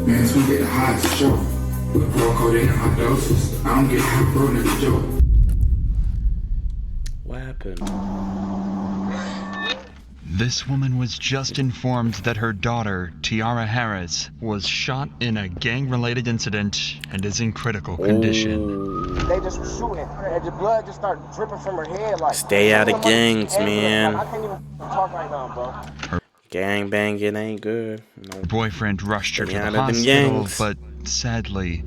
Man, this one get the hottest for sure. With pour codeine in high doses. I don't get high bro nigga joke. What happened? This woman was just informed that her daughter, Tiara Harris, was shot in a gang-related incident and is in critical condition. They just were shooting, and the blood just started dripping from her head. Like, stay out of gangs, man. Like, I can't even talk right now, bro. Gang banging ain't good. No. Her boyfriend rushed her to the hospital, but sadly,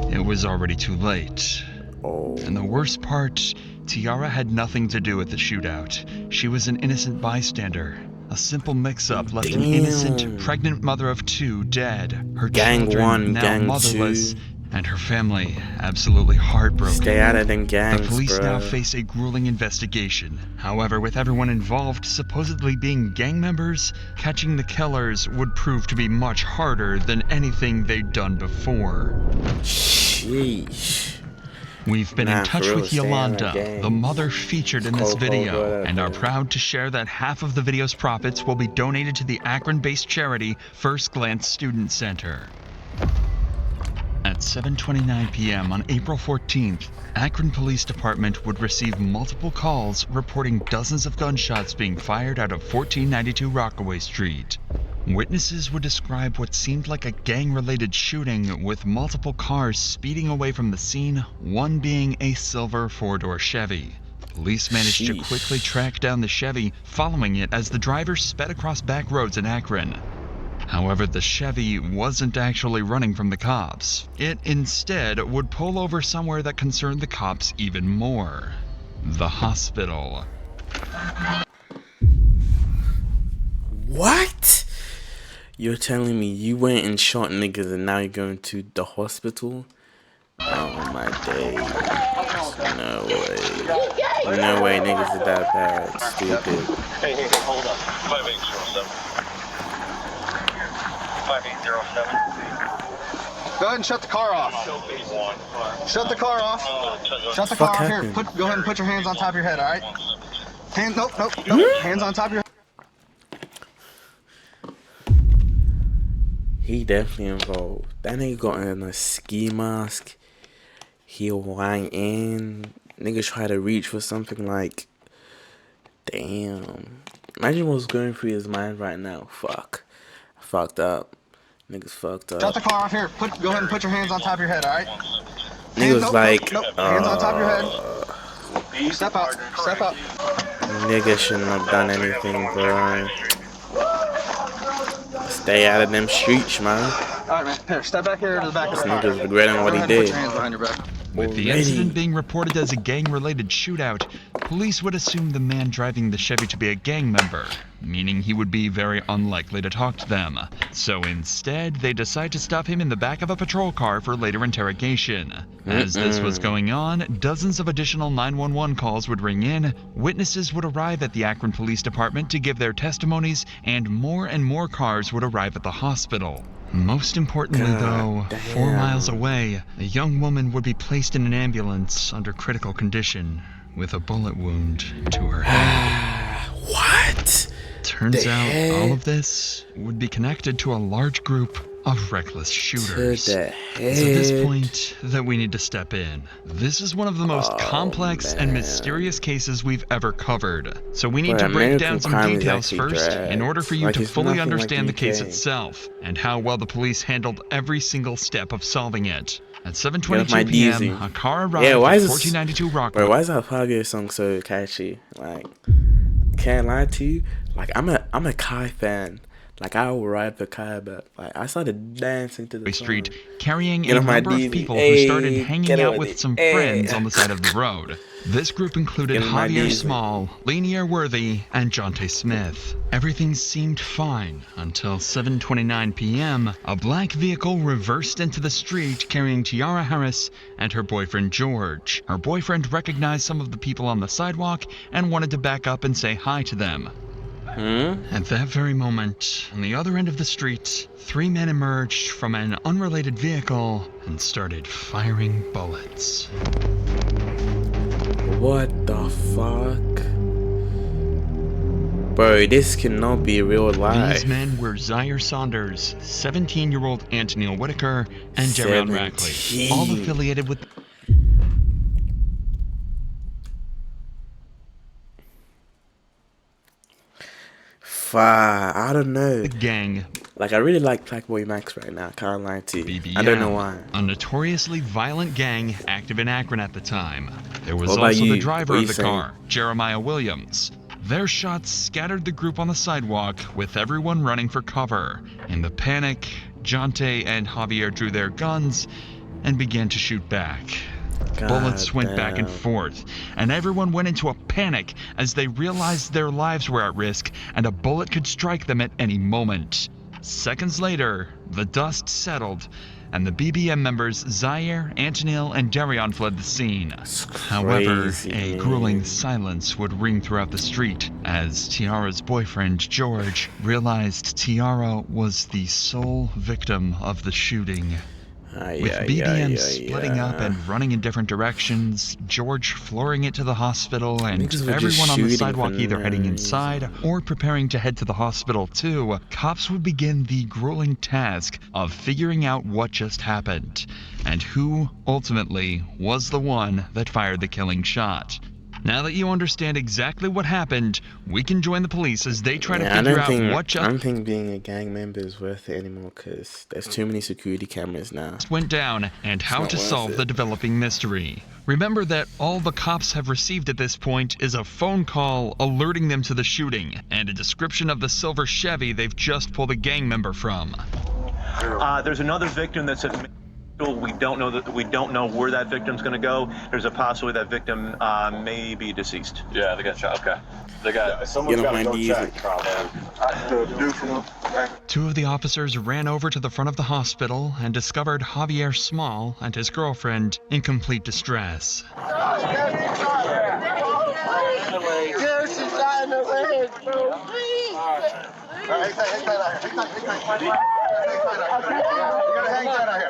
it was already too late. Oh. And the worst part, Tiara had nothing to do with the shootout. She was an innocent bystander. A simple mix-up left an innocent, pregnant mother of 2 dead. Her gang children one, now gang motherless, 2. and her family absolutely heartbroken. Stay out of them gangs, The police bro. now face a grueling investigation. However, with everyone involved supposedly being gang members, catching the killers would prove to be much harder than anything they'd done before. Sheesh. We've been in touch with Yolanda, the mother featured in this video, and are proud to share that half of the video's profits will be donated to the Akron-based charity First Glance Student Center. At 7:29 p.m. on April 14th, Akron Police Department would receive multiple calls reporting dozens of gunshots being fired out of 1492 Rockaway Street. Witnesses would describe what seemed like a gang-related shooting with multiple cars speeding away from the scene, one being a silver 4-door Chevy. Police managed to quickly track down the Chevy, following it as the driver sped across back roads in Akron. However, the Chevy wasn't actually running from the cops. It instead would pull over somewhere that concerned the cops even more: the hospital. What? You're telling me you went and shot niggas and now you're going to the hospital? Oh my days. No way. No way niggas are that bad. Stupid. Hey, hold up. 5807. 5807. Go ahead and shut the car off. Shut the car off. Shut the car off. Here, go ahead and put your hands on top of your head, alright? Nope. Hands on top of your head. He definitely involved. That nigga got in a ski mask. He wang in. Niggas try to reach for something like, damn. Imagine what's going through his mind right now. Fuck. I fucked up. Niggas fucked up. Shut the car off. Here, go ahead and put your hands on top of your head, alright? Niggas like, hands on top of your head. Step up. Step up. Nigga shouldn't have done anything, bro. Stay out of them streets, man. Alright, man. Here, step back here to the back of the car. Niggas regretting what he did. Put your hands behind your back. With the incident being reported as a gang-related shootout, police would assume the man driving the Chevy to be a gang member, meaning he would be very unlikely to talk to them. So instead, they decide to stop him in the back of a patrol car for later interrogation. As this was going on, dozens of additional 911 calls would ring in, witnesses would arrive at the Akron Police Department to give their testimonies, and more cars would arrive at the hospital. Most importantly, though, 4 miles away, a young woman would be placed in an ambulance under critical condition with a bullet wound to her head. What? Turns out all of this would be connected to a large group of reckless shooters. To the It's at this point that we need to step in. This is one of the most complex and mysterious cases we've ever covered. So we need to break down some details first in order for you to fully understand the case itself and how well the police handled every single step of solving it. At 7:22 p.m., a car arrived at 1492 Rockaway. Bro, why is that Fabio song so catchy? Like, can't lie to you. Like, I'm a Kai fan. Like, I will ride for Kai, but like, I started dancing to the Street, song. carrying a number of people who started hanging out with some friends on the side of the road. This group included Javier Small, Lanier Worthy, and Jonte Smith. Everything seemed fine until 7:29 p.m. A black vehicle reversed into the street carrying Tiara Harris and her boyfriend George. Her boyfriend recognized some of the people on the sidewalk and wanted to back up and say hi to them. At that very moment, on the other end of the street, 3 men emerged from an unrelated vehicle and started firing bullets. What the fuck? Bro, this cannot be real life. These men were Zaire Saunders, 17-year-old Antonio Whitaker, and Darion Rackley, all affiliated with I don't know. the gang. Like, I really like Black Boy Max right now, can't lie to you. BBM, I don't know why. a notoriously violent gang active in Akron at the time. There was What about also you? the driver What are of you the saying? car, Jeremiah Williams. Their shots scattered the group on the sidewalk, with everyone running for cover. In the panic, Jonte and Javier drew their guns and began to shoot back. Bullets went back and forth, and everyone went into a panic as they realized their lives were at risk and a bullet could strike them at any moment. Seconds later, the dust settled, and the BBM members Zaire, Antonio, and Darion fled the scene. However, crazy, a man. grueling silence would ring throughout the street as Tiara's boyfriend, George, realized Tiara was the sole victim of the shooting. With BBM splitting up and running in different directions, George flooring it to the hospital, and Niggas were just everyone on the shooting sidewalk for either no heading reason. inside or preparing to head to the hospital too, cops would begin the grueling task of figuring out what just happened, and who, ultimately, was the one that fired the killing shot. Now that you understand exactly what happened, we can join the police as they try to figure out what just I don't think being a gang member is worth it anymore, because there's too many security cameras now. went down and how not to worth solve it. the developing mystery. Remember that all the cops have received at this point is a phone call alerting them to the shooting and a description of the silver Chevy they've just pulled a gang member from. There's another victim that's at we don't know where that victim's going to go. There's a possibility that victim may be deceased. Yeah, they got shot. Okay, they got. You know, might be easy. Two of the officers ran over to the front of the hospital and discovered Javier Small and his girlfriend in complete distress.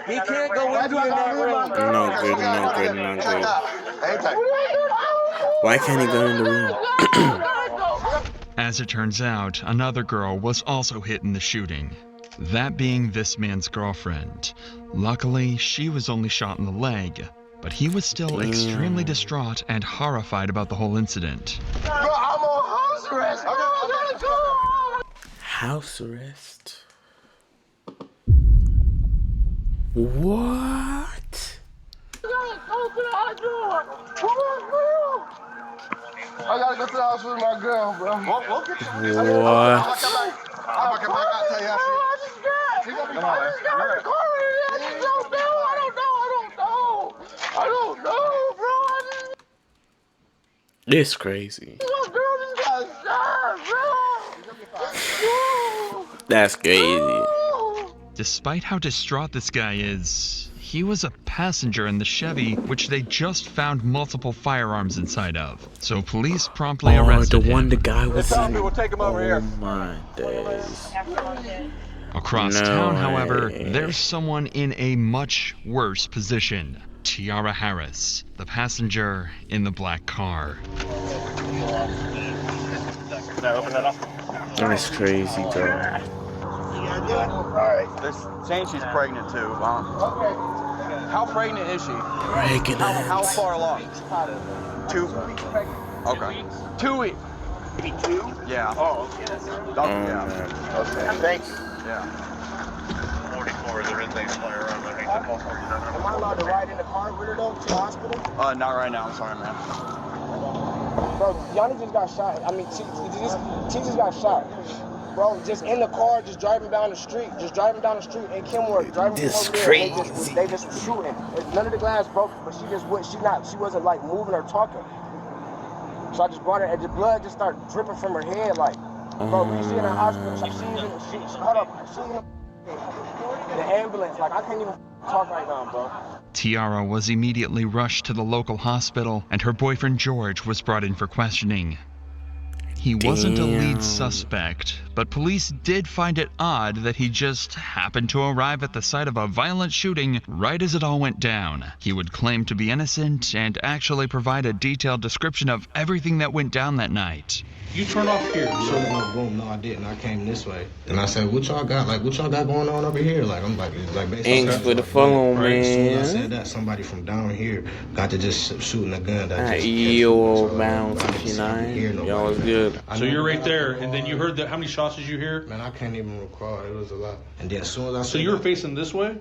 He can't go with you in that room. No good, no good, no good. Why can't he go in the room? As it turns out, another girl was also hit in the shooting. That being this man's girlfriend. Luckily, she was only shot in the leg, but he was still extremely distraught and horrified about the whole incident. Bro, I'm on house arrest. I gotta go. House arrest? What? I gotta go to the house with my girl, bro. We'll get you. What? I just got her car. I don't know, bro. This crazy. My girl just got shot, bro. That's crazy. Despite how distraught this guy is, he was a passenger in the Chevy, which they just found multiple firearms inside of. So police promptly arrested the him. one the guy was in. We'll take him over Oh here. my days. Across No town, however, way. there's someone in a much worse position. Tiara Harris, the passenger in the black car. That's crazy, bro. Alright, they're saying she's pregnant too. How pregnant is she? Pregnant. How far along? 2. Okay. 2 weeks. Maybe 2? Yeah. Oh, okay. Yeah. Man. Okay. Thank you. Yeah. 44. There is a flyer around. I think that's all 47. Am I allowed to ride in the car with her though to the hospital? Not right now. I'm sorry, man. Bro, Yanni just got shot. I mean, she just got shot. Bro, just in the car, just driving down the street, in Kenworth, driving This over there. crazy. They just was shooting. None of the glass broke, but she wasn't like moving or talking. So I just brought her, and the blood just started dripping from her head, like, bro, when you see in the hospital, the ambulance, like, I can't even talk right now, bro. Tiara was immediately rushed to the local hospital, and her boyfriend George was brought in for questioning. he wasn't a lead suspect, but police did find it odd that he just happened to arrive at the site of a violent shooting right as it all went down. He would claim to be innocent and actually provide a detailed description of everything that went down that night. You turn off here. So boom, no, I didn't. I came this way, and I said, "What y'all got? Like, what y'all got going on over here?" Like, I'm like based Thanks for the follow, man. As soon as I said that, somebody from down here got to just shooting a gun. That just yo, Bounce 59. Y'all was good. So you're right there, and then you heard that. How many shots did you hear? Man, I can't even recall. It was a lot. And then as soon as I So you were facing this way?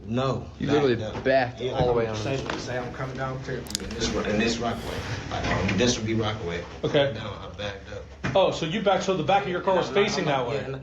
No. You literally backed all the way on. Say I'm coming down here in this Rockaway. Like, this would be Rockaway. Okay. Down, I backed up. Oh, so you backed, so the back of your car was facing that way? And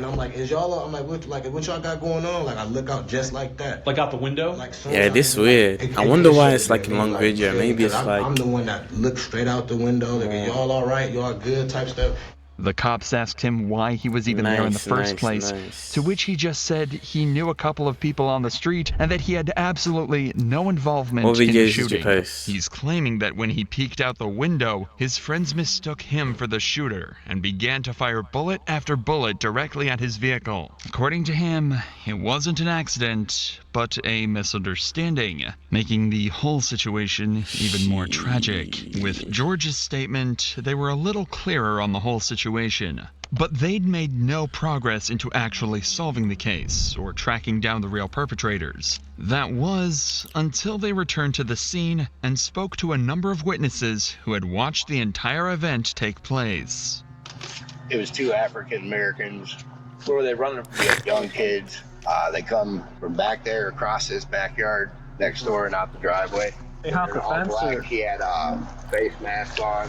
I'm like, is y'all? I'm like, what y'all got going on? Like, I look out just like that. Like out the window? Like, Yeah, this weird. I wonder why it's like a long video. Maybe it's like I'm the one that looks straight out the window. Like, y'all all right? Y'all good? Type stuff. The cops asked him why he was even there in the first place, to which he just said he knew a couple of people on the street and that he had absolutely no involvement in the shooting. He's claiming that when he peeked out the window, his friends mistook him for the shooter and began to fire bullet after bullet directly at his vehicle. According to him, it wasn't an accident, but a misunderstanding, making the whole situation even more tragic. With George's statement, they were a little clearer on the whole situation, but they'd made no progress into actually solving the case or tracking down the real perpetrators. That was until they returned to the scene and spoke to a number of witnesses who had watched the entire event take place. It was two African Americans. Where were they running from? Young kids. They come from back there across this backyard next door and out the driveway. They hopped the fence. Black. He had a face mask on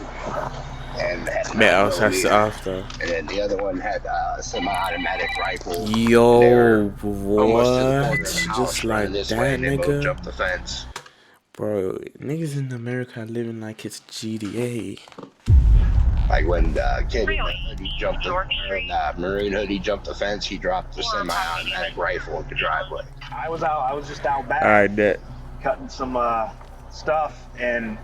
and had after. And then the other one had a semi-automatic rifle. Yo, what? Just like that, nigga. Jumped the fence. Bro, niggas in America are living like it's GTA. Like when the kid in the hoodie jumped the maroon hoodie jumped the fence, he dropped the semi-automatic rifle in the driveway. I was just out back. Alright, bet. Cutting some stuff, and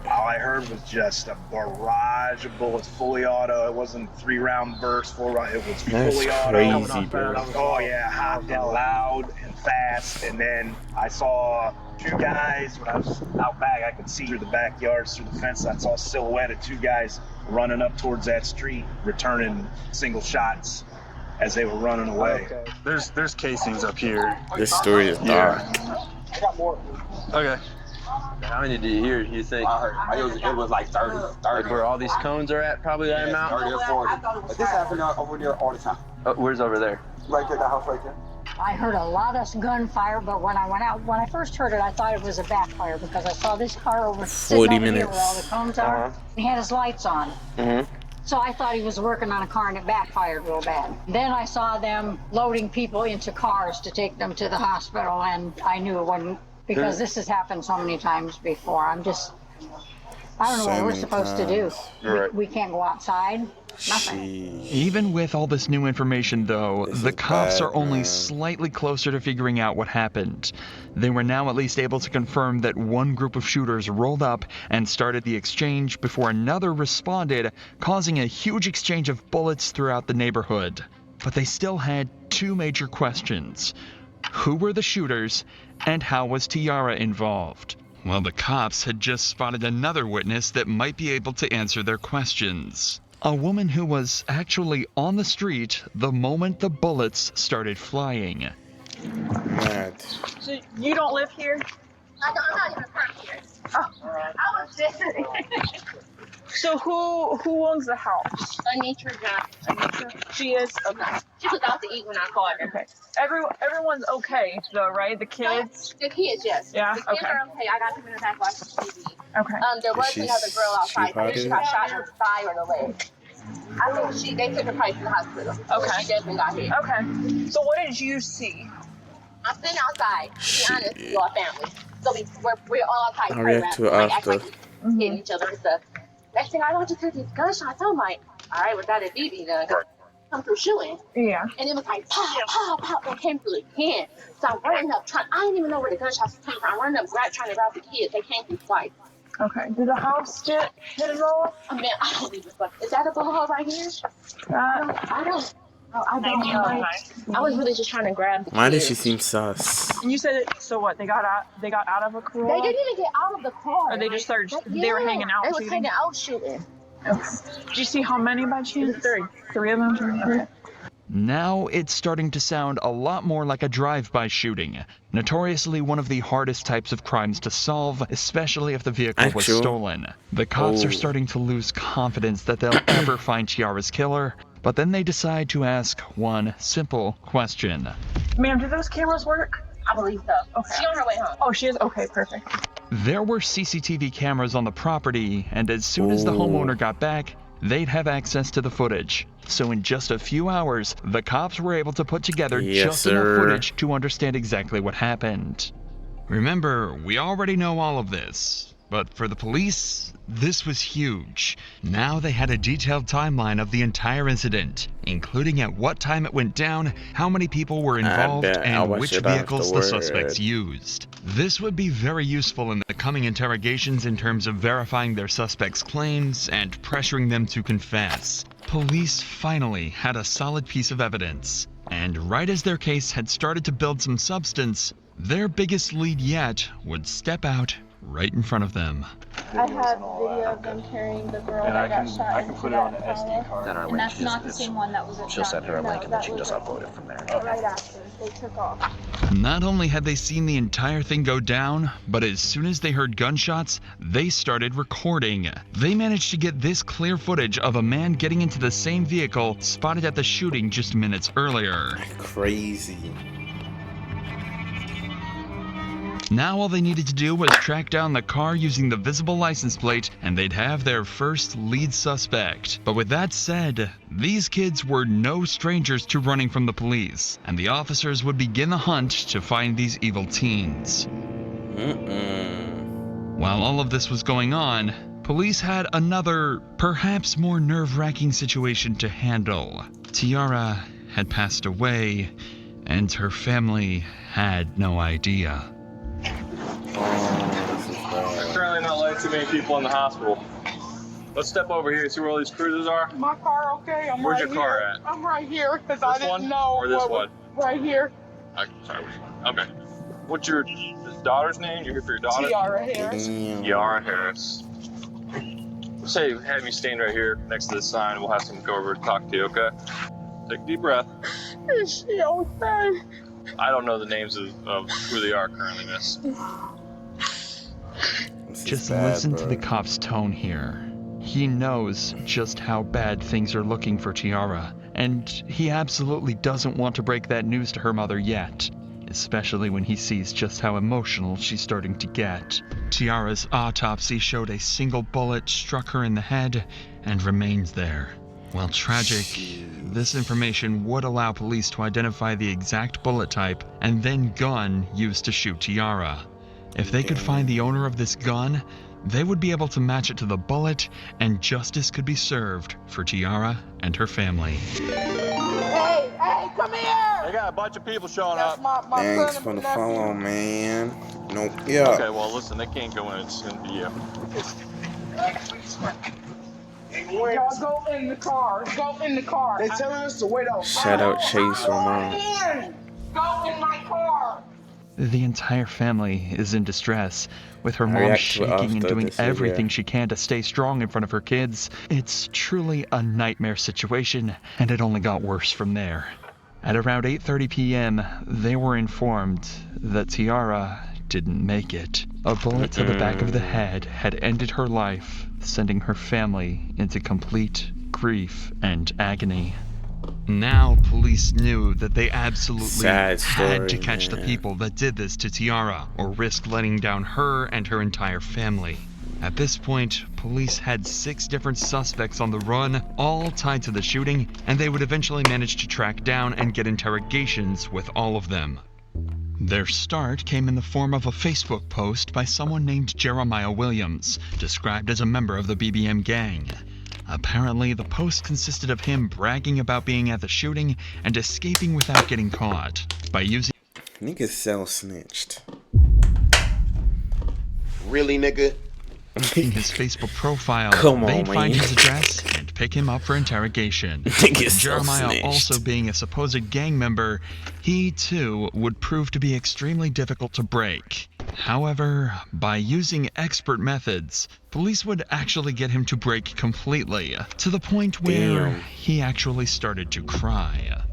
all I heard was just a barrage of bullets, fully auto. It wasn't 3-round burst, 4-round. It was fully auto. Crazy, bro. Oh yeah, hot and loud and fast. And then I saw two guys when I was out back. I could see through the backyards, through the fence. I saw a silhouette of two guys running up towards that street, returning single shots as they were running away. Okay. There's casings up here. This story is dark. I got more. Okay. How many did you hear, you think? It was like 30. Like where all these cones are at, probably that amount? 30 or 40. But this happened over there all the time. Where's over there? Right there, the house right there. I heard a lot of gunfire, but when I first heard it, I thought it was a backfire because I saw this car over 40 minutes here where all the cones are. He had his lights on. So I thought he was working on a car and it backfired real bad. Then I saw them loading people into cars to take them to the hospital, and I knew it wasn't, because this has happened so many times before. I don't know what we're supposed to do. We can't go outside. Nothing. Even with all this new information, though, the cops are only slightly closer to figuring out what happened. They were now at least able to confirm that one group of shooters rolled up and started the exchange before another responded, causing a huge exchange of bullets throughout the neighborhood. But they still had two major questions. Who were the shooters, and how was Tiara involved? Well, the cops had just spotted another witness that might be able to answer their questions. A woman who was actually on the street the moment the bullets started flying. Mad. So you don't live here? I'm not even from here. Oh. I was visiting. So who owns the house? Anitra Johnson. Anitra? She is? Okay. She was out to eat when I called her. Okay. Everyone's okay though, right? The kids? The kids, yes. Yeah, the kids are okay. I got them in the back watching TV. Okay. There was another girl outside. I think she got shot in the thigh or the leg. I think they took her probably to the hospital. Okay. She definitely got hit. Okay. So what did you see? I'm sitting outside. To be honest, we all family. So we're all outside. I'll react to it after. Hitting each other and stuff. Next thing I know, I just heard these gunshots. I'm like, all right, was that a BB gun? Come through shooting. Yeah. And it was like, pow, pow, pow. It came through again. So I'm running up, I didn't even know where the gunshots came from. I'm running up, trying to grab the kids. They came through twice. Okay. Did the house get hit at all? I mean, I don't even fuck. Is that a bullet hole right here? I don't know. I was really just trying to grab the Why does kids. she seem sus? And you said so what? They got out. They got out of a car. They didn't even get out of the car. Or they just started. Yeah, They were hanging out. They was shooting? hanging out shooting. Did you see how many by chance? Three of them. Okay. Now it's starting to sound a lot more like a drive-by shooting, notoriously one of the hardest types of crimes to solve, especially if the vehicle was stolen. The cops are starting to lose confidence that they'll ever find Tiara's killer, but then they decide to ask one simple question. Ma'am, do those cameras work? I believe so. Okay. She's on her way home. Oh, she is? Okay, perfect. There were CCTV cameras on the property, and as soon as the homeowner got back, they'd have access to the footage. So in just a few hours, the cops were able to put together just enough footage to understand exactly what happened. Remember, we already know all of this, but for the police, this was huge. Now they had a detailed timeline of the entire incident, including at what time it went down, how many people were involved, and which vehicles the suspects used. This would be very useful in the coming interrogations in terms of verifying their suspects' claims and pressuring them to confess. Police finally had a solid piece of evidence, and right as their case had started to build some substance, their biggest lead yet would step out right in front of them. I have video of them carrying the girl that got shot. I can put it on an SD card. Then our and that's not the same one that was at She'll send her a link and then she can just upload it from there. Right after they took off. Not only had they seen the entire thing go down, but as soon as they heard gunshots, they started recording. They managed to get this clear footage of a man getting into the same vehicle spotted at the shooting just minutes earlier. Crazy. Now all they needed to do was track down the car using the visible license plate, and they'd have their first lead suspect. But with that said, these kids were no strangers to running from the police, and the officers would begin the hunt to find these evil teens. While all of this was going on, police had another, perhaps more nerve-wracking situation to handle. Tiara had passed away, and her family had no idea. There's currently not like too many people in the hospital. Let's step over here and see where all these cruises are. My car, okay? Where's your car at? I'm right here because I didn't know. Or this one? Right here. Sorry, which one? Okay. What's your daughter's name? You're here for your daughter? Tiara Harris. Tiara Harris. Say, have you stand right here next to this sign. We'll have someone go over and talk to you, okay? Take a deep breath. Is she okay? I don't know the names of who they are currently, miss. Just listen to the cop's tone here. He knows just how bad things are looking for Tiara, and he absolutely doesn't want to break that news to her mother yet, especially when he sees just how emotional she's starting to get. Tiara's autopsy showed a single bullet struck her in the head and remains there. While tragic, this information would allow police to identify the exact bullet type and then gun used to shoot Tiara. If they could find the owner of this gun, they would be able to match it to the bullet, and justice could be served for Tiara and her family. Hey, come here! They got a bunch of people showing up. My Thanks son for and the nephew. follow, man. Nope. Yeah. Okay, well, listen, they can't go in. It's going to be you. Y'all go in the car. Go in the car. They telling us to wait out. Shout out Chase Ramon. Go in my car. The entire family is in distress, with her mom shaking and doing everything she can to stay strong in front of her kids. It's truly a nightmare situation, and it only got worse from there. At around 8:30 p.m., they were informed that Tiara didn't make it. A bullet to the back of the head had ended her life, sending her family into complete grief and agony. Now police knew that they absolutely had to catch the people that did this to Tiara, or risk letting down her and her entire family. At this point, police had 6 different suspects on the run, all tied to the shooting, and they would eventually manage to track down and get interrogations with all of them. Their start came in the form of a Facebook post by someone named Jeremiah Williams, described as a member of the BBM gang. Apparently, the post consisted of him bragging about being at the shooting and escaping without getting caught. By using... Niggas self-snitched. Really, nigga? In his Facebook profile, Come on, they'd find man. his address and pick him up for interrogation. Nigga Jeremiah, self-snitched. also being a supposed gang member, he too would prove to be extremely difficult to break. However, by using expert methods, police would actually get him to break completely, to the point where Damn. he actually started to cry.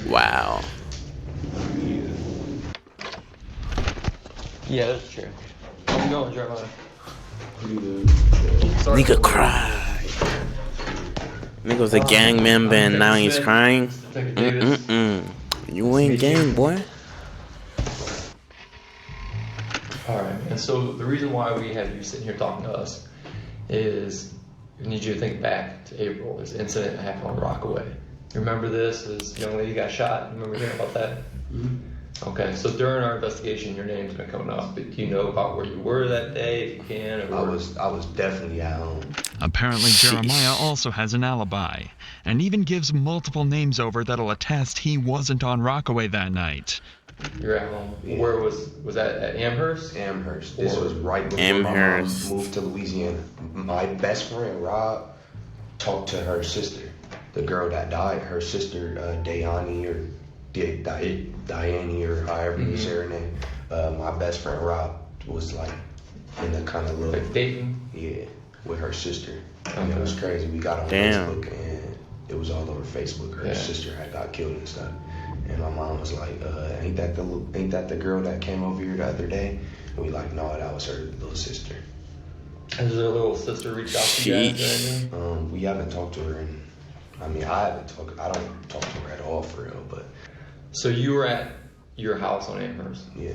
Wow. Yeah, that's true. How's it going, Jeremiah? Nigga cried. Nigga was a gang member and now he's crying. You ain't gang, boy. Alright, and so the reason why we have you sitting here talking to us is we need you to think back to April, this incident that happened on Rockaway. You remember this? This young lady got shot. You remember hearing about that? Mm-hmm. Okay, so during our investigation, your name's been coming up. Do you know about where you were that day, if you can? Or I was definitely at home. Apparently, Jeremiah also has an alibi, and even gives multiple names over that'll attest he wasn't on Rockaway that night. You're at home. Yeah. Where was that at Amherst? Amherst. This was right before Amherst. my mom moved to Louisiana. My best friend, Rob, talked to her sister, the girl that died, her sister, Diane or however you say her name. My best friend, Rob, was like in the kind of little... Like dating? Yeah, with her sister. Okay. And it was crazy. We got on Damn. Facebook and it was all over Facebook. Her sister had got killed and stuff. And my mom was like, ain't that the girl that came over here the other day? And we like, no, that was her little sister. Has her little sister reached out to you guys or anything? We haven't talked to her I don't talk to her at all for real, but. So you were at your house on Amherst? Yeah.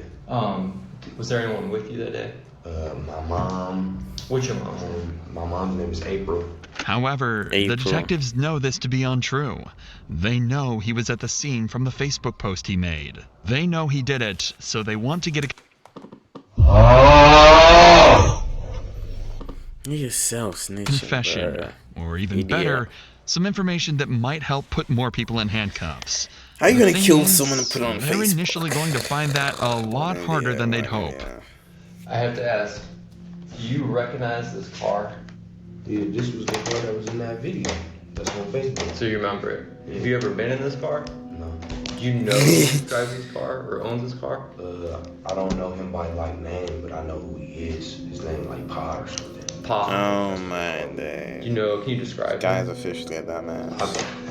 Was there anyone with you that day? My mom. What's your mom's name? My mom's name is April. However, the detectives know this to be untrue. They know he was at the scene from the Facebook post he made. They know he did it, so they want to get a... You self-snitching, confession, or even better, some information that might help put more people in handcuffs. How you The gonna thing kill is, someone and put it on they're Facebook? initially going to find that a lot harder than they'd hope. I have to ask, do you recognize this car? Yeah, this was the car that was in that video. That's on Facebook. So you remember it? Yeah. Have you ever been in this car? No. Do you know who drives this car or owns this car? I don't know him by like name, but I know who he is. His name like Pa or something. Pa. Oh my day. You know? Can you describe? Guy's officially a dumbass.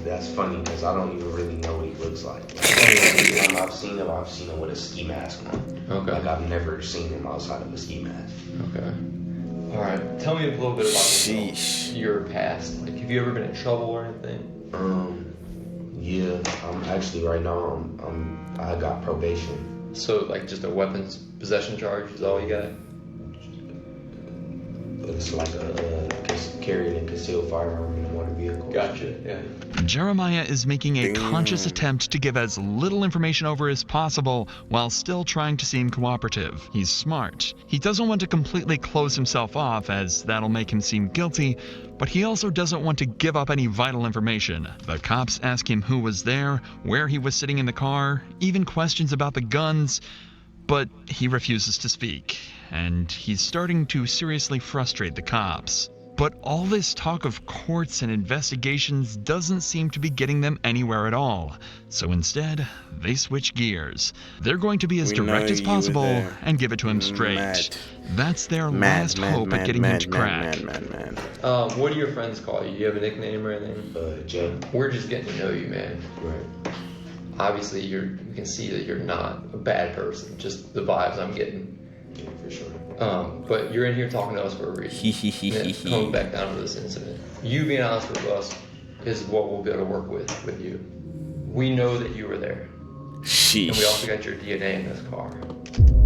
That's funny because I don't even really know what he looks like. Every time I've seen him with a ski mask on. Okay. Like I've never seen him outside of a ski mask. Okay. All right. Tell me a little bit about your past. Like, have you ever been in trouble or anything? Yeah. I'm actually right now. I got probation. So like just a weapons possession charge is all you got? It's like carrying a concealed firearm in a motor vehicle. Gotcha. Yeah. Jeremiah is making a conscious attempt to give as little information over as possible while still trying to seem cooperative. He's smart. He doesn't want to completely close himself off, as that'll make him seem guilty, but he also doesn't want to give up any vital information. The cops ask him who was there, where he was sitting in the car, even questions about the guns, but he refuses to speak, and he's starting to seriously frustrate the cops. But all this talk of courts and investigations doesn't seem to be getting them anywhere at all. So instead, they switch gears. They're going to be as direct as possible and give it to him straight. That's their last hope at getting him to crack. What do your friends call you? You have a nickname or anything? Jay. We're just getting to know you, man. Right. Obviously, we can see that you're not a bad person. Just the vibes I'm getting. Yeah, for sure. But you're in here talking to us for a reason. Coming back down to this incident. You being honest with us is what we'll be able to work with you. We know that you were there. Sheesh. And we also got your DNA in this car.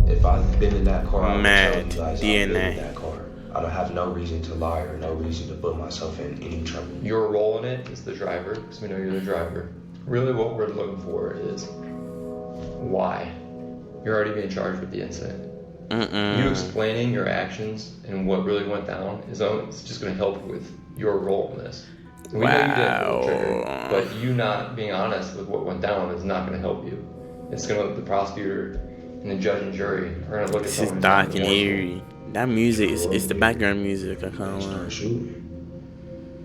If I've been in that car, I would tell you guys I've been DNA. in that car. I don't have no reason to lie or no reason to put myself in any trouble. Your role in it is the driver, because we know you're the driver. Really what we're looking for is why. You're already being charged with the incident. You explaining your actions and what really went down is just going to help with your role in this. We know you didn't pull the trigger, but you not being honest with what went down is not going to help you. It's going to, the prosecutor and the judge and jury are gonna look at This is someone. dark and eerie. That music is the background music. I can't lie.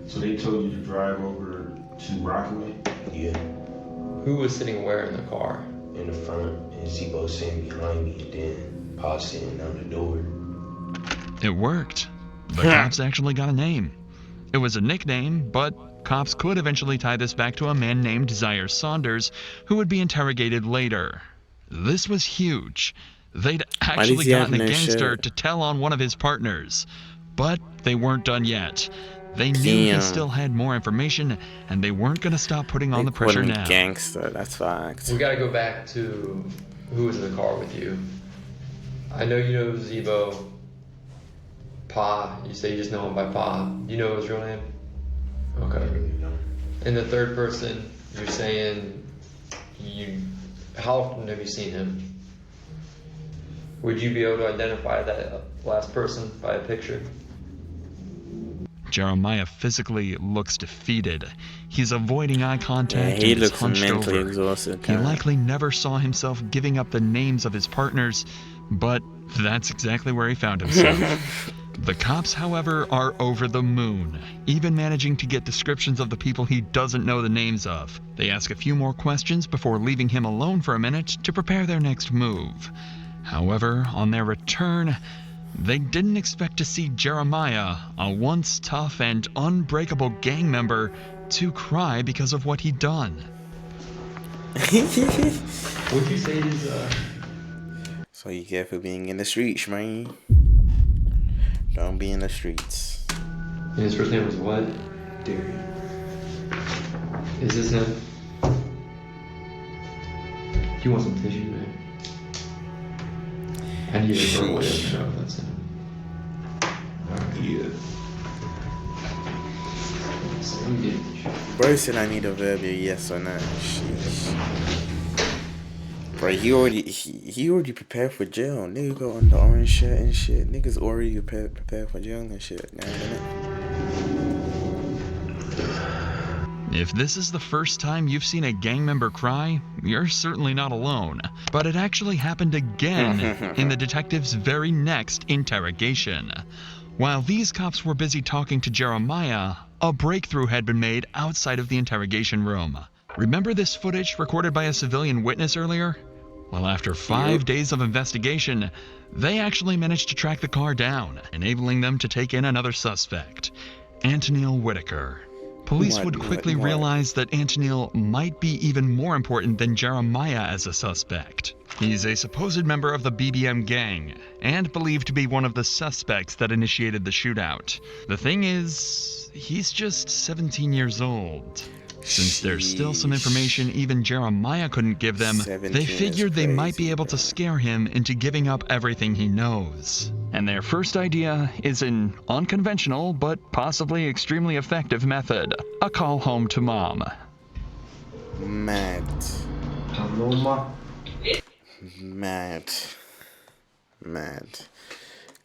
So they told you to drive over to Rockaway? Yeah. Who was sitting where in the car? In the front, and Zebo sitting behind me, and then Pa sitting on the door. It worked. The cops actually got a name. It was a nickname, but cops could eventually tie this back to a man named Zaire Saunders, who would be interrogated later. This was huge. They'd actually gotten a gangster to tell on one of his partners. But they weren't done yet. They knew he still had more information, and they weren't going to stop putting on the pressure now. Gangster, that's facts. We gotta go back to who was in the car with you. I know you know Zebo. Pa, you say you just know him by Pa. Do you know his real name? Okay. And the third person, you're saying how often have you seen him? Would you be able to identify that last person by a picture? Jeremiah physically looks defeated. He's avoiding eye contact. He and looks hunched mentally over. exhausted. He likely never saw himself giving up the names of his partners, but that's exactly where he found himself. The cops, however, are over the moon, even managing to get descriptions of the people he doesn't know the names of. They ask a few more questions before leaving him alone for a minute to prepare their next move. However, on their return, they didn't expect to see Jeremiah, a once tough and unbreakable gang member, to cry because of what he'd done. What'd you say it is, So you get for being in the streets, man. Don't be in the streets. And his first name was what? Darian. Is this him? Do you want some tissue, man? I need to throw away if that's him. Yeah. So let me get tissue. Bro said I need a verbal yes or no. Sheesh. Bro, he already prepared for jail. Nigga got on the orange shirt and shit. Niggas already prepared for jail and shit. If this is the first time you've seen a gang member cry, you're certainly not alone. But it actually happened again in the detective's very next interrogation. While these cops were busy talking to Jeremiah, a breakthrough had been made outside of the interrogation room. Remember this footage recorded by a civilian witness earlier? Well, after 5 days of investigation, they actually managed to track the car down, enabling them to take in another suspect, Antonil Whitaker. Police would quickly realize that Antonil might be even more important than Jeremiah as a suspect. He's a supposed member of the BBM gang, and believed to be one of the suspects that initiated the shootout. The thing is, he's just 17 years old. Since there's still some information even Jeremiah couldn't give them, they figured they might be able to scare him into giving up everything he knows. And their first idea is an unconventional but possibly extremely effective method: a call home to mom. Mad.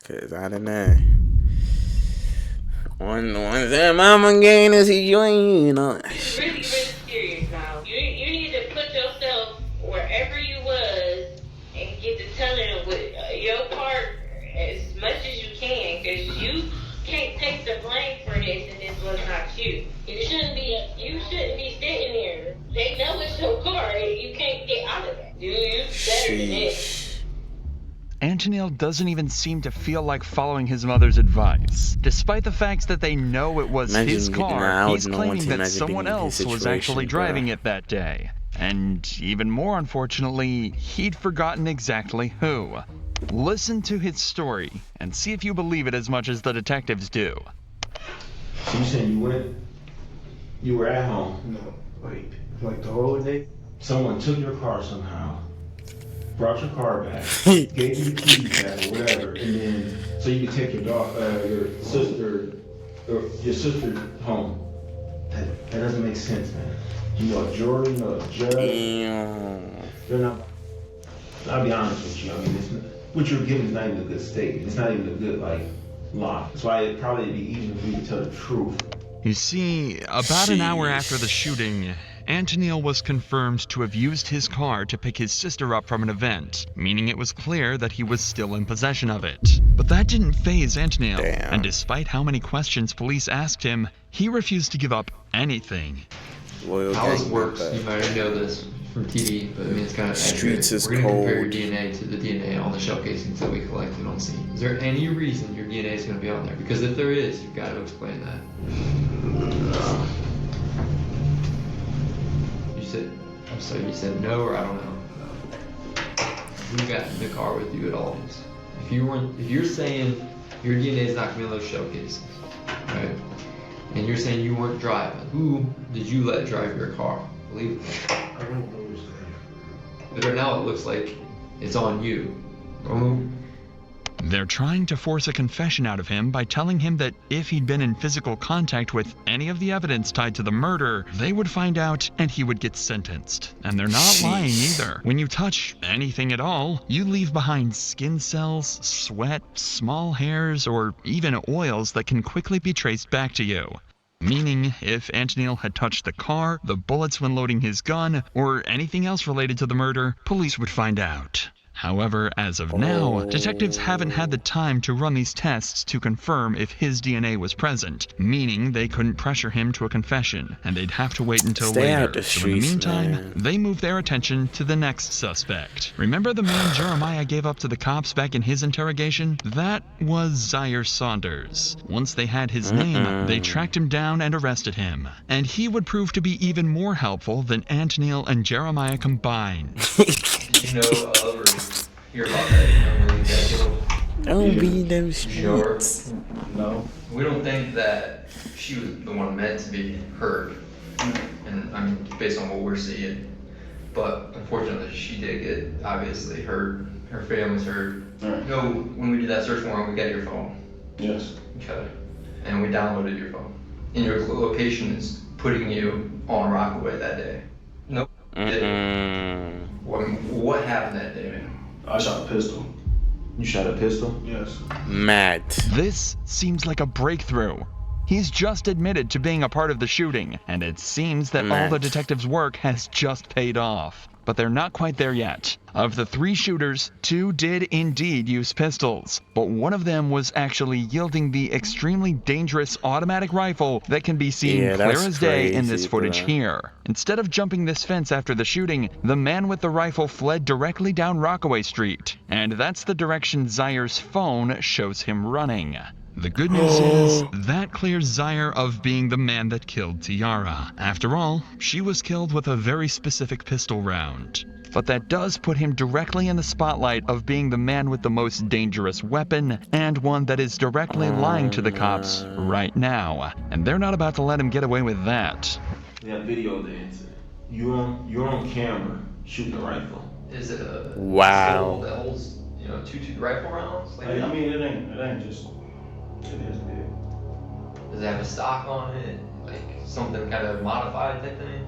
Cause I don't know. Once that mama gain is he join, you know. It's really serious now. You need to put yourself wherever you was and get to telling them with your part as much as you can, because you can't take the blame for this, and this was not you. You shouldn't be sitting there. They know it's your car. You can't get out of that. You better than this. Antonil doesn't even seem to feel like following his mother's advice. Despite the fact that they know it was his car, he's claiming that someone else was actually driving it that day. And even more unfortunately, he'd forgotten exactly who. Listen to his story and see if you believe it as much as the detectives do. So you saying you were at home? No, like the whole day? Someone took your car somehow, brought your car back, gave you the keys back or whatever, and then so you could take your sister home. That doesn't make sense, man. You know a jury, you know a judge. They're not. I'll be honest with you. I mean, what you're giving is not even a good statement. It's not even a good lie. That's why it'd probably be easier for you to tell the truth. You see, about an hour after the shooting, Antonil was confirmed to have used his car to pick his sister up from an event, meaning it was clear that he was still in possession of it. But that didn't faze Antonil, and despite how many questions police asked him, he refused to give up anything. How this works, you might already know this from TV, but I mean it's kind of Streets is We're going to compare your cold. DNA to the DNA on the shell casings that we collected on scene. Is there any reason your DNA is going to be on there? Because if there is, you've got to explain that. You said no, or I don't know. Who got in the car with you at all these? If you're saying your DNA is not going to be on those shell casings, right? And you're saying you weren't driving, who did you let drive your car? Believe me. I don't know. But right now it looks like it's on you. They're trying to force a confession out of him by telling him that if he'd been in physical contact with any of the evidence tied to the murder, they would find out and he would get sentenced. And they're not lying either. When you touch anything at all, you leave behind skin cells, sweat, small hairs, or even oils that can quickly be traced back to you. Meaning, if Antonil had touched the car, the bullets when loading his gun, or anything else related to the murder, police would find out. However, as of now, detectives haven't had the time to run these tests to confirm if his DNA was present, meaning they couldn't pressure him to a confession, and they'd have to wait until later. So in the meantime, they moved their attention to the next suspect. Remember the man Jeremiah gave up to the cops back in his interrogation? That was Zaire Saunders. Once they had his name, they tracked him down and arrested him. And he would prove to be even more helpful than Antonil and Jeremiah combined. You know or hear about that? Don't be them streets. No. We don't think that she was the one meant to be hurt. And I mean, based on what we're seeing. But unfortunately, she did get obviously hurt. Her family's hurt. You know, when we did that search warrant, we got your phone. Yes. Okay. And we downloaded your phone. And your location is putting you on Rockaway that day. Nope. What happened that day, man? I shot a pistol. You shot a pistol? Yes. Mad. This seems like a breakthrough. He's just admitted to being a part of the shooting, and it seems that all the detectives' work has just paid off. But they're not quite there yet. Of the 3 shooters, 2 did indeed use pistols, but one of them was actually yielding the extremely dangerous automatic rifle that can be seen clear as day in this footage here. Instead of jumping this fence after the shooting, the man with the rifle fled directly down Rockaway Street, and that's the direction Zaire's phone shows him running. The good news is, that clears Zaire of being the man that killed Tiara. After all, she was killed with a very specific pistol round. But that does put him directly in the spotlight of being the man with the most dangerous weapon, and one that is directly lying to the cops right now. And they're not about to let him get away with that. Yeah, video of the incident. You're on camera shooting a rifle. Is it a Wow. pistol that holds, 2 rifle rounds? Like, I mean, it ain't just. It is big. Does it have a stock on it? Like something kind of modified type thing?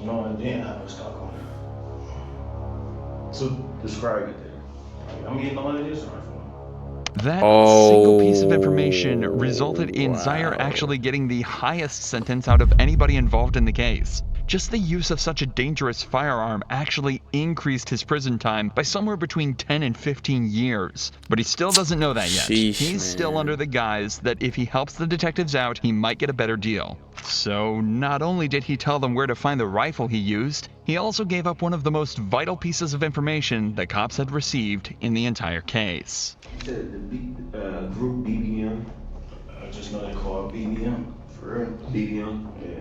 No, it didn't have a stock on it. So describe it then. I'm getting all of this rifle. That single piece of information resulted in Zaire actually getting the highest sentence out of anybody involved in the case. Just the use of such a dangerous firearm actually increased his prison time by somewhere between 10 and 15 years. But he still doesn't know that yet. He's still under the guise that if he helps the detectives out, he might get a better deal. So not only did he tell them where to find the rifle he used, he also gave up one of the most vital pieces of information the cops had received in the entire case. You said the group BBM? I just know they call it BBM. For real? BBM? Yeah.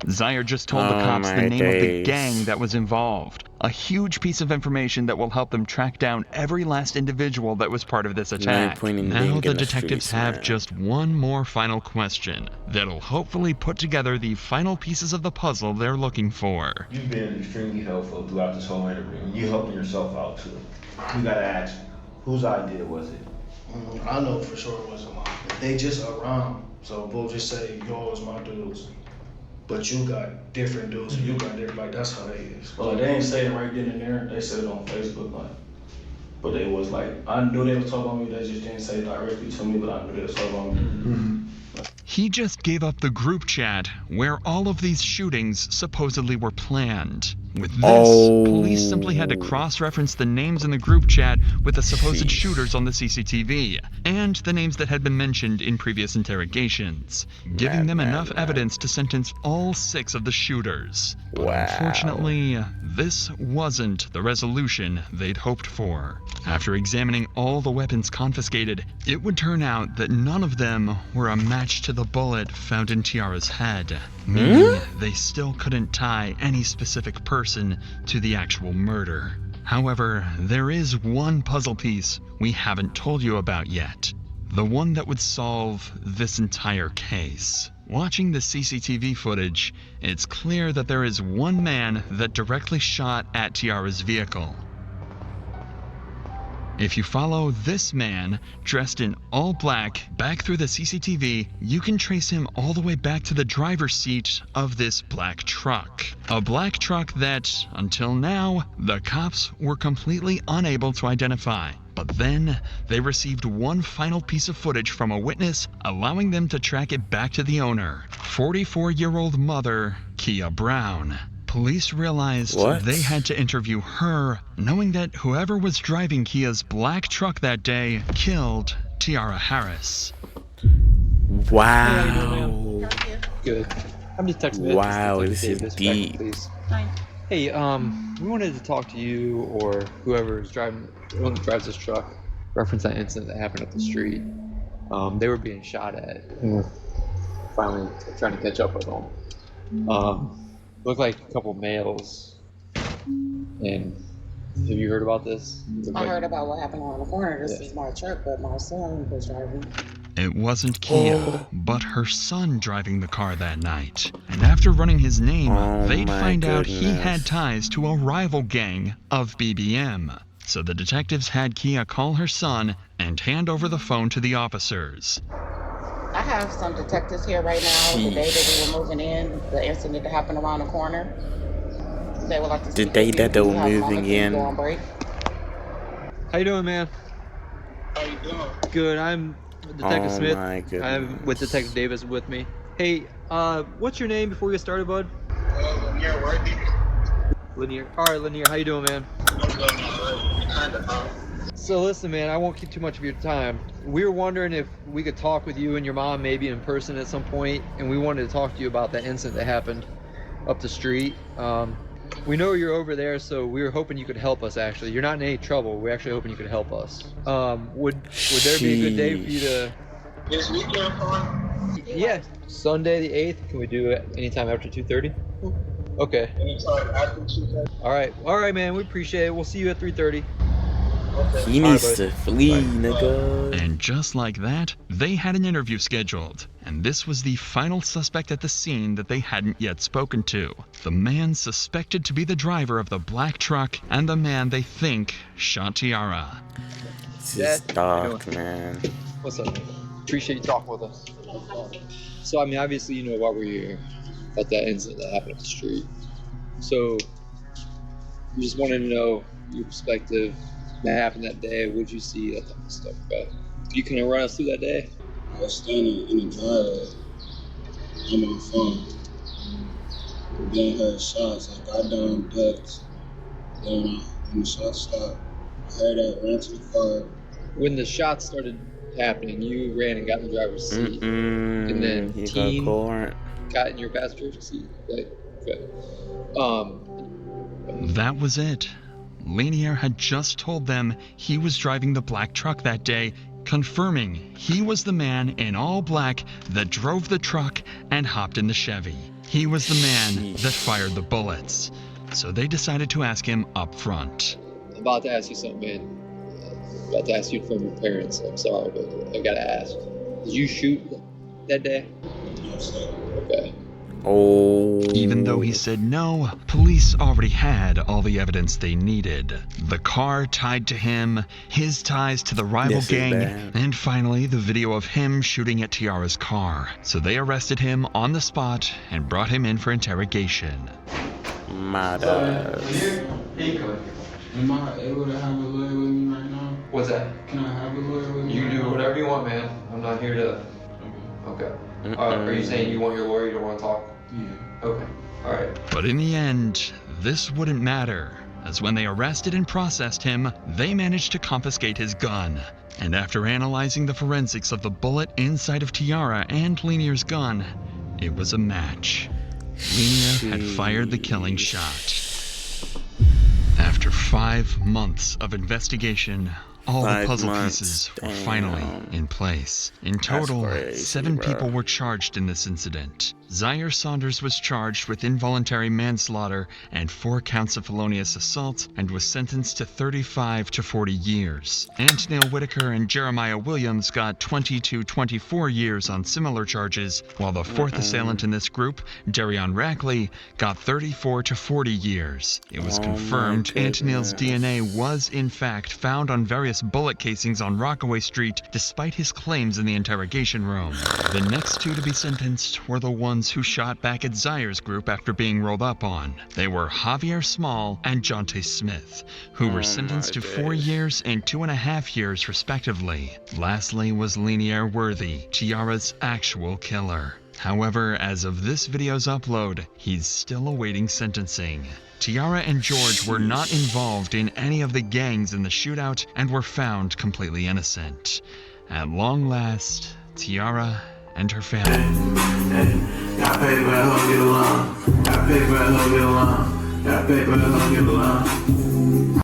Zaire just told the cops the name of the gang that was involved. A huge piece of information that will help them track down every last individual that was part of this attack. Now the detectives have just one more final question that'll hopefully put together the final pieces of the puzzle they're looking for. You've been extremely helpful throughout this whole interview, and you're helping yourself out too. We gotta ask, whose idea was it? I know for sure it wasn't mine. They just around, so we'll just say, yo, it's my dudes. But you got different dudes, and you got different, like, that's how they is. Well, they ain't say it right then and there. They said it on Facebook, like. But they was like, I knew they was talking about me. They just didn't say it directly to me, but I knew they was talking about me. he just gave up the group chat where all of these shootings supposedly were planned. With this, police simply had to cross-reference the names in the group chat with the supposed shooters on the CCTV, and the names that had been mentioned in previous interrogations, giving them enough evidence to sentence all 6 of the shooters. But unfortunately, this wasn't the resolution they'd hoped for. After examining all the weapons confiscated, it would turn out that none of them were a match to the bullet found in Tiara's head, meaning they still couldn't tie any specific person to the actual murder. However, there is one puzzle piece we haven't told you about yet, the one that would solve this entire case. Watching the CCTV footage, it's clear that there is one man that directly shot at Tiara's vehicle. If you follow this man, dressed in all black, back through the CCTV, you can trace him all the way back to the driver's seat of this black truck. A black truck that, until now, the cops were completely unable to identify. But then, they received one final piece of footage from a witness, allowing them to track it back to the owner, 44-year-old mother, Kia Brown. Police realized they had to interview her, knowing that whoever was driving Kia's black truck that day killed Tiara Harris. Wow. Good. I'm Detective Ed. Wow, this is deep. Hi. Hey, we wanted to talk to you or whoever is driving, who drives this truck, reference that incident that happened up the street. They were being shot at, and we're finally trying to catch up with them. Looked like a couple males. And have you heard about this? I heard about what happened on the corner. This is my truck, but my son was driving. It wasn't Kia, but her son driving the car that night. And after running his name, they'd find out he had ties to a rival gang of BBM. So the detectives had Kia call her son and hand over the phone to the officers. I have some detectives here right now. The day that we were moving in, the incident that happened around the corner. They would like to see the day that they were moving in. How you doing, man? How you doing? Good. I'm Detective Smith. My goodness. I'm with Detective Davis with me. Hey, what's your name before we get started, bud? Lanier Worthy. Lanier. All right, Lanier. How you doing, man? So listen, man, I won't keep too much of your time. We were wondering if we could talk with you and your mom maybe in person at some point, and we wanted to talk to you about that incident that happened up the street. We know you're over there, so we were hoping you could help us, actually. You're not in any trouble. We're actually hoping you could help us. Would there be a good day for you to... This weekend, fine? Yeah, Sunday the 8th. Can we do it anytime after 2:30? Okay. Anytime after 2:30? All right, man. We appreciate it. We'll see you at 3:30. He needs to flee, nigga. And just like that, they had an interview scheduled. And this was the final suspect at the scene that they hadn't yet spoken to. The man suspected to be the driver of the black truck and the man they think shot Tiara. This is dark, man. What's up, man? Appreciate you talking with us. So, I mean, obviously, you know why we're here. About that incident that happened up the street. So, we just wanted to know your perspective. That happened that day. What'd you see? That type of stuff. You can run us through that day? I was standing in the driveway on my phone. Then heard shots. I got down, ducked. Then when the shots stopped, I heard I ran to the car. When the shots started happening, you ran and got in the driver's seat. And then Teen got in your passenger seat. Okay. That was it. Lanier had just told them he was driving the black truck that day, confirming he was the man in all black that drove the truck and hopped in the Chevy. He was the man that fired the bullets. So they decided to ask him up front. I'm about to ask you something, man. I'm about to ask you from your parents. I'm sorry, but I gotta ask. Did you shoot that day? Yes, sir. Okay. Even though he said no, police already had all the evidence they needed. The car tied to him, his ties to the rival gang, and finally the video of him shooting at Tiara's car. So they arrested him on the spot and brought him in for interrogation. Mother. Am I able to have a lawyer with me right now? What's that? Can I have a lawyer with me? You can do whatever you want, man. I'm not here to... Okay. Are you saying you want your lawyer? You don't want to talk? Yeah. Okay. All right. But in the end, this wouldn't matter, as when they arrested and processed him, they managed to confiscate his gun. And after analyzing the forensics of the bullet inside of Tiara and Lenier's gun, it was a match. Lenier had fired the killing shot. After 5 months of investigation, all the puzzle pieces were finally in place. In total, 7 people were charged in this incident. Zaire Saunders was charged with involuntary manslaughter and 4 counts of felonious assault and was sentenced to 35 to 40 years. Antonil Whitaker and Jeremiah Williams got 20 to 24 years on similar charges, while the 4th assailant in this group, Darion Rackley, got 34 to 40 years. It was confirmed Antonil's DNA was in fact found on various bullet casings on Rockaway Street, despite his claims in the interrogation room. The next 2 to be sentenced were the ones who shot back at Zaire's group after being rolled up on. They were Javier Small and Jonte Smith, who were sentenced to 4 years and 2.5 years respectively. Lastly was Lenier Worthy, Tiara's actual killer. However, as of this video's upload, he's still awaiting sentencing. Tiara and George were not involved in any of the gangs in the shootout and were found completely innocent. At long last, Tiara and her family. Got paper, get along. Got paper, get along. Got paper, get along.